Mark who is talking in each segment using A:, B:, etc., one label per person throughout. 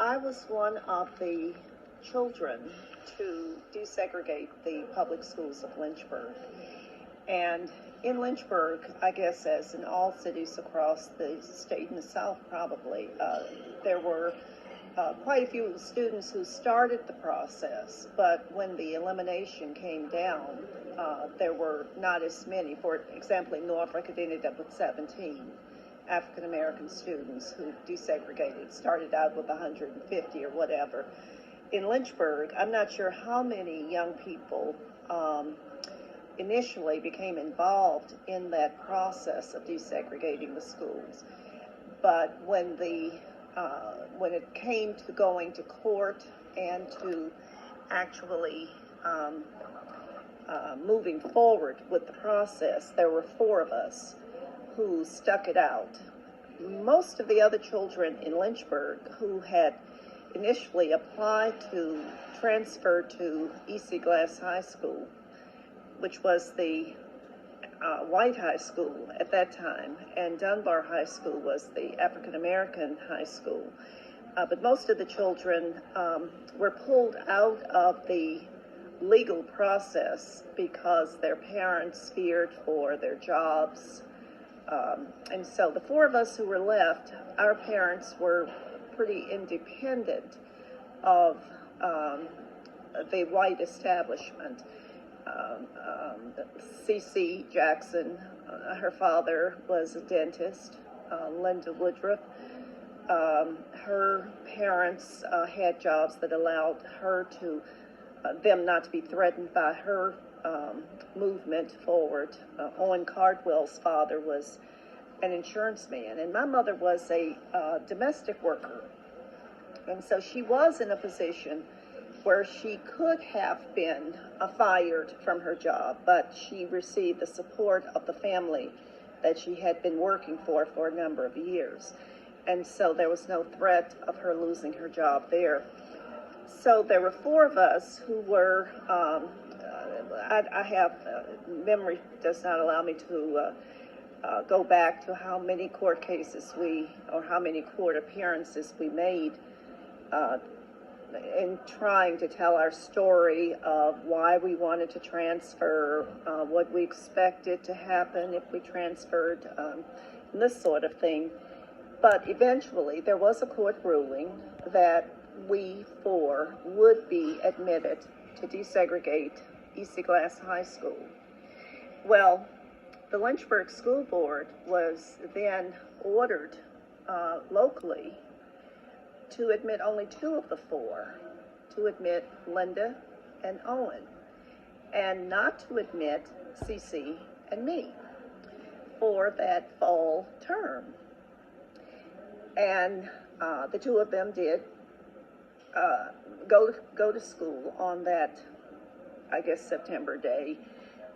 A: I was one of the children to desegregate the public schools of Lynchburg. And in Lynchburg, I guess as in all cities across the state and the South probably, there were quite a few students who started the process, but when the elimination came down, there were not as many. For example, in Norfolk, it ended up with 17 African-American students who desegregated. Started out with 150 or whatever. In Lynchburg, I'm not sure how many young people initially became involved in that process of desegregating the schools. But when it came to going to court and to actually moving forward with the process, there were 4 of us who stuck it out. Most of the other children in Lynchburg who had initially applied to transfer to E.C. Glass High School, which was the white high school at that time, and Dunbar High School was the African American high school. But most of the children were pulled out of the legal process because their parents feared for their jobs. And so the 4 of us who were left, our parents were pretty independent of the white establishment. C.C. Jackson, her father was a dentist. Linda Woodruff, her parents had jobs that allowed her to, them not to be threatened by her movement forward. Owen Cardwell's father was an insurance man, and my mother was a domestic worker. And so she was in a position where she could have been fired from her job, but she received the support of the family that she had been working for a number of years. And so there was no threat of her losing her job there. So there were 4 of us who were, I have, memory does not allow me to go back to how many court cases or how many court appearances we made in trying to tell our story of why we wanted to transfer, what we expected to happen if we transferred, and this sort of thing. But eventually there was a court ruling that we 4 would be admitted to desegregate E.C. Glass High School. Well, the Lynchburg School Board was then ordered locally to admit only 2 of the 4, to admit Linda and Owen, and not to admit Cece and me for that fall term. And the 2 of them did go to school on that, I guess, September day.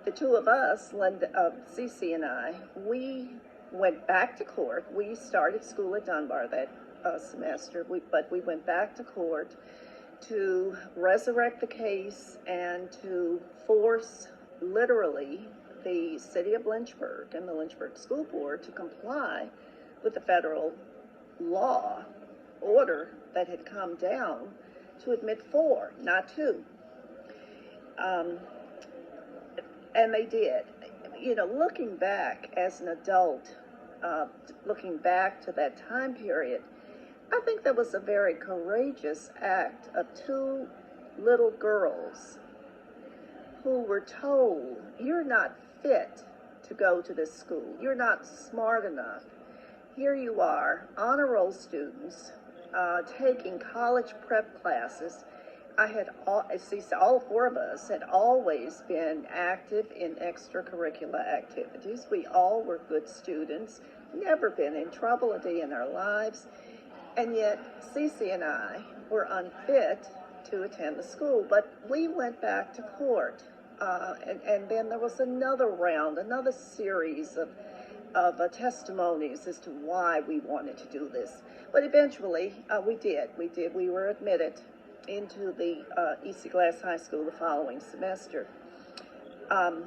A: The 2 of us, Linda, Cece and I, we went back to court. We started school at Dunbar that semester, but we went back to court to resurrect the case and to force, literally, the city of Lynchburg and the Lynchburg School Board to comply with the federal law order that had come down to admit 4, not 2. And they did. You know, looking back as an adult, looking back to that time period, I think that was a very courageous act of 2 little girls who were told, you're not fit to go to this school. You're not smart enough. Here you are, honor roll students, taking college prep classes. All 4 of us had always been active in extracurricular activities. We all were good students, never been in trouble a day in our lives. And yet, Cece and I were unfit to attend the school, but we went back to court. And then there was another round, another series of testimonies as to why we wanted to do this. But eventually, we did. We were admitted into the E.C. Glass High School the following semester. And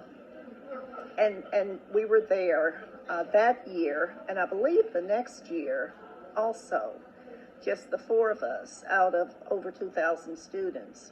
A: we were there that year, and I believe the next year also, just the four of us out of over 2,000 students.